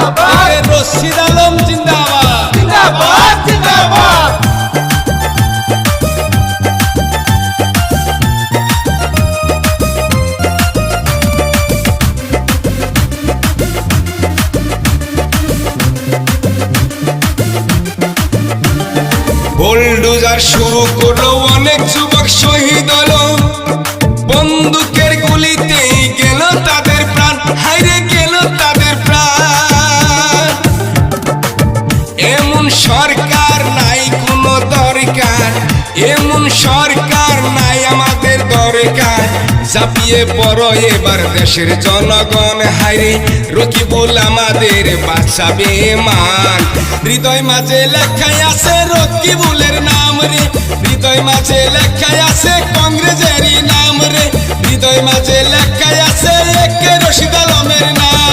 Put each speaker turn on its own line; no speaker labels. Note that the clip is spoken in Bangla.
জিন্দাবাদ,
রশিদ আলম জিন্দাবাদ,
জিন্দাবাদ, জিন্দাবাদ।
বুলডোজার শুরু করলো, অনেক যুবক শহীদ হলো, বন্দুকের গুলিতেই গেল তাদের প্রাণ, হাইরে গেল তাদের প্রাণ। এমন সরকার নাই কোনো দরকার, এমন সরকার নাই আমাদের দরকার। ঝাঁপিয়ে পড়ো এবার দেশের জনগণ, হাইরে রকিবুল আমাদের বাঁচাবে মান। হৃদয় মাঝে লেখাই আছে রকিবুলের নাম রে, হৃদয় মাঝে লেখাই আছে কংগ্রেসেরই নাম রে, হৃদয় মাঝে লেখাই আছে একে রশিদ আলমের নাম।